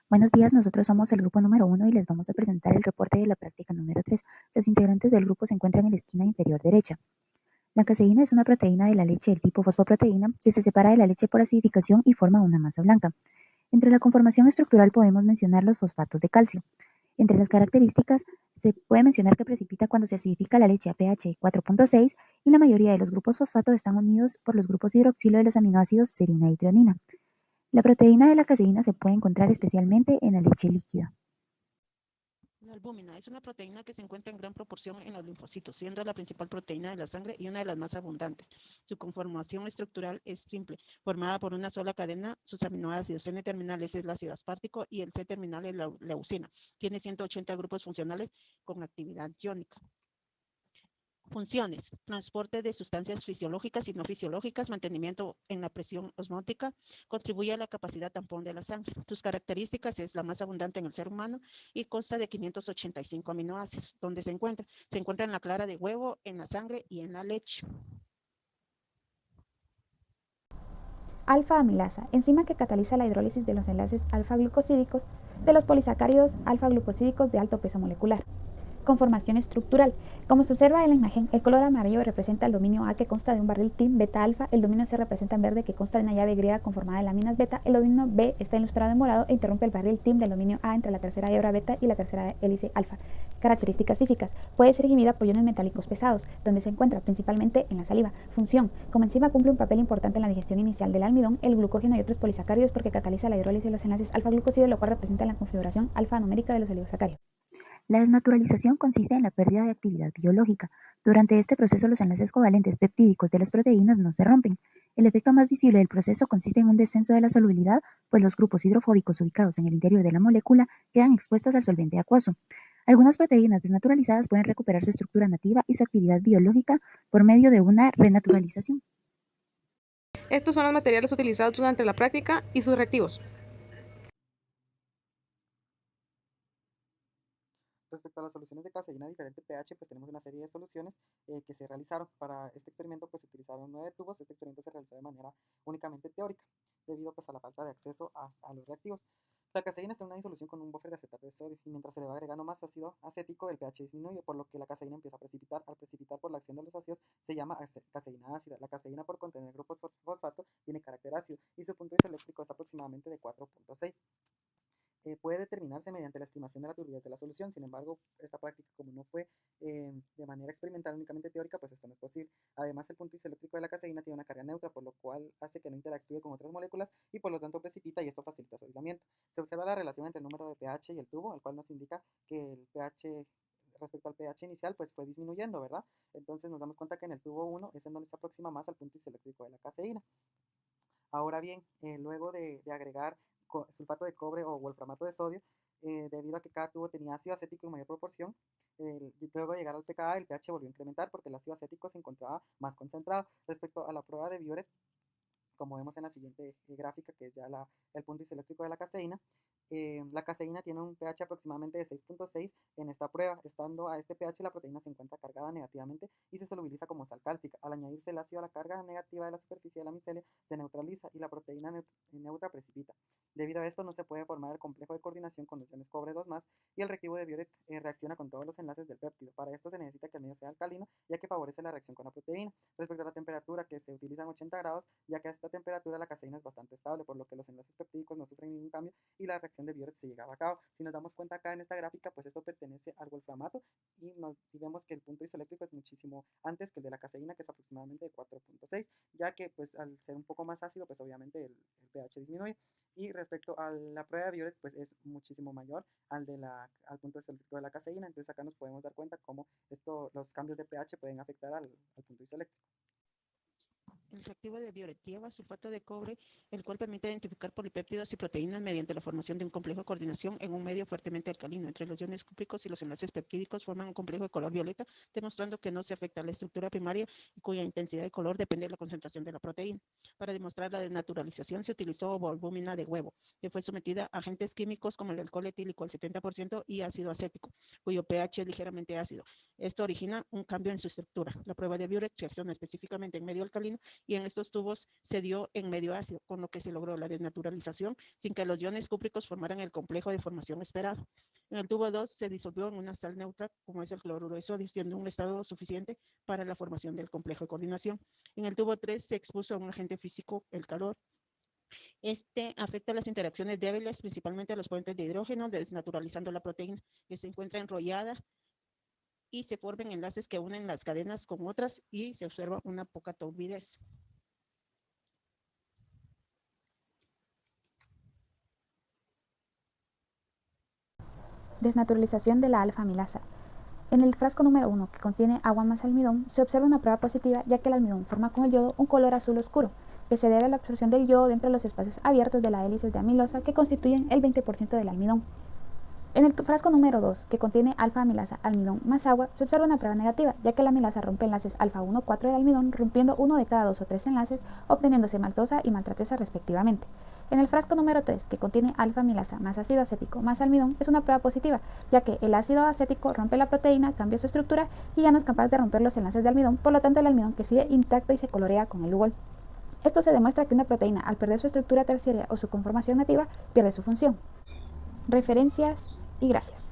Buenos días, nosotros somos el grupo número 1 y les vamos a presentar el reporte de la práctica número 3. Los integrantes del grupo se encuentran en la esquina inferior derecha. La caseína es una proteína de la leche del tipo fosfoproteína que se separa de la leche por acidificación y forma una masa blanca. Entre la conformación estructural podemos mencionar los fosfatos de calcio. Entre las características se puede mencionar que precipita cuando se acidifica la leche a pH 4.6 y la mayoría de los grupos fosfato están unidos por los grupos hidroxilo de los aminoácidos serina y trionina. La proteína de la caseína se puede encontrar especialmente en la leche líquida. La albúmina es una proteína que se encuentra en gran proporción en los linfocitos, siendo la principal proteína de la sangre y una de las más abundantes. Su conformación estructural es simple, formada por una sola cadena. Sus aminoácidos N terminales es el ácido aspartico y el C terminal es la leucina. Tiene 180 grupos funcionales con actividad iónica. Funciones: transporte de sustancias fisiológicas y no fisiológicas, mantenimiento en la presión osmótica, contribuye a la capacidad tampón de la sangre. Sus características: es la más abundante en el ser humano y consta de 585 aminoácidos. ¿Dónde se encuentra? Se encuentra en la clara de huevo, en la sangre y en la leche. Alfa-amilasa, enzima que cataliza la hidrólisis de los enlaces alfa-glucosídicos de los polisacáridos alfa-glucosídicos de alto peso molecular. Conformación estructural. Como se observa en la imagen, el color amarillo representa el dominio A, que consta de un barril TIM beta-alfa, el dominio C representa en verde, que consta de una llave griega conformada de láminas beta, el dominio B está ilustrado en morado e interrumpe el barril TIM del dominio A entre la tercera hebra beta y la tercera hélice alfa. Características físicas. Puede ser inhibida por iones metálicos pesados, donde se encuentra principalmente en la saliva. Función. Como enzima cumple un papel importante en la digestión inicial del almidón, el glucógeno y otros polisacáridos porque cataliza la hidrólisis de los enlaces alfa-glucósidos, lo cual representa la configuración alfa-numérica de los oligosacáridos. La desnaturalización consiste en la pérdida de actividad biológica. Durante este proceso, los enlaces covalentes peptídicos de las proteínas no se rompen. El efecto más visible del proceso consiste en un descenso de la solubilidad, pues los grupos hidrofóbicos ubicados en el interior de la molécula quedan expuestos al solvente acuoso. Algunas proteínas desnaturalizadas pueden recuperar su estructura nativa y su actividad biológica por medio de una renaturalización. Estos son los materiales utilizados durante la práctica y sus reactivos. Respecto a las soluciones de caseína a diferente pH, pues tenemos una serie de soluciones que se realizaron. Para este experimento pues se utilizaron 9 tubos. Este experimento se realizó de manera únicamente teórica, debido pues a la falta de acceso a los reactivos. La caseína está en una disolución con un buffer de acetato de sodio y mientras se le va agregando más ácido acético, el pH disminuye, por lo que la caseína empieza a precipitar. Al precipitar por la acción de los ácidos se llama caseína ácida. La caseína, por contener grupos fosfato, tiene carácter ácido y su punto isoeléctrico es aproximadamente de 4.6. Puede determinarse mediante la estimación de la turbidez de la solución. Sin embargo, esta práctica, como no fue de manera experimental, únicamente teórica, pues esto no es posible. Además, el punto isoeléctrico de la caseína tiene una carga neutra, por lo cual hace que no interactúe con otras moléculas y por lo tanto precipita, y esto facilita su aislamiento. Se observa la relación entre el número de pH y el tubo, el cual nos indica que el pH respecto al pH inicial pues fue disminuyendo, ¿verdad? Entonces nos damos cuenta que en el tubo 1 es en donde se aproxima más al punto isoeléctrico de la caseína. Ahora bien, luego de agregar sulfato de cobre o wolframato de sodio, debido a que cada tubo tenía ácido acético en mayor proporción, y luego de llegar al pKa, el pH volvió a incrementar porque el ácido acético se encontraba más concentrado. Respecto a la prueba de Biuret, como vemos en la siguiente gráfica, que es ya el punto isoeléctrico de la caseína tiene un pH aproximadamente de 6.6 en esta prueba. Estando a este pH, la proteína se encuentra cargada negativamente y se solubiliza como sal cálcica. Al añadirse el ácido a la carga negativa de la superficie de la micelia, se neutraliza y la proteína neutra precipita. Debido a esto, no se puede formar el complejo de coordinación con los iones cobre 2+, y el reactivo de Biuret reacciona con todos los enlaces del péptido. Para esto se necesita que el medio sea alcalino, ya que favorece la reacción con la proteína. Respecto a la temperatura, que se utiliza en 80 grados, ya que a esta temperatura la caseína es bastante estable, por lo que los enlaces peptídicos no sufren ningún cambio y la reacción de Biuret se lleva a cabo. Si nos damos cuenta acá en esta gráfica, pues esto pertenece al wolframato y vemos que el punto isoeléctrico es muchísimo antes que el de la caseína, que es aproximadamente de 4.6, ya que pues al ser un poco más ácido, pues obviamente el pH disminuye. Y respecto a la prueba de Biuret, pues es muchísimo mayor al punto isoeléctrico de la caseína. Entonces acá nos podemos dar cuenta cómo los cambios de pH pueden afectar al punto isoeléctrico. El reactivo de Biuret lleva sulfato de cobre, el cual permite identificar polipéptidos y proteínas mediante la formación de un complejo de coordinación en un medio fuertemente alcalino. Entre los iones cúpricos y los enlaces peptídicos forman un complejo de color violeta, demostrando que no se afecta a la estructura primaria y cuya intensidad de color depende de la concentración de la proteína. Para demostrar la desnaturalización se utilizó albúmina de huevo, que fue sometida a agentes químicos como el alcohol etílico al 70% y ácido acético, cuyo pH es ligeramente ácido. Esto origina un cambio en su estructura. La prueba de Biuret reacciona específicamente en medio alcalino y en estos tubos se dio en medio ácido, con lo que se logró la desnaturalización sin que los iones cúpricos formaran el complejo de formación esperado. En el tubo 2 se disolvió en una sal neutra, como es el cloruro de sodio, siendo un estado suficiente para la formación del complejo de coordinación. En el tubo 3 se expuso a un agente físico, el calor. Este afecta las interacciones débiles, principalmente a los puentes de hidrógeno, desnaturalizando la proteína, que se encuentra enrollada y se forman enlaces que unen las cadenas con otras y se observa una poca turbidez. Desnaturalización de la alfa-amilasa. En el frasco número 1, que contiene agua más almidón, se observa una prueba positiva ya que el almidón forma con el yodo un color azul oscuro, que se debe a la absorción del yodo dentro de los espacios abiertos de la hélice de amilosa que constituyen el 20% del almidón. En el frasco número 2, que contiene alfa-amilasa, almidón más agua, se observa una prueba negativa, ya que la amilasa rompe enlaces alfa-1,4 del almidón, rompiendo uno de cada 2 o 3 enlaces, obteniéndose maltosa y maltatosa respectivamente. En el frasco número 3, que contiene alfa-amilasa más ácido acético más almidón, es una prueba positiva, ya que el ácido acético rompe la proteína, cambia su estructura y ya no es capaz de romper los enlaces de almidón, por lo tanto el almidón que sigue intacto y se colorea con el Lugol. Esto se demuestra que una proteína, al perder su estructura terciaria o su conformación nativa, pierde su función. Referencias y gracias.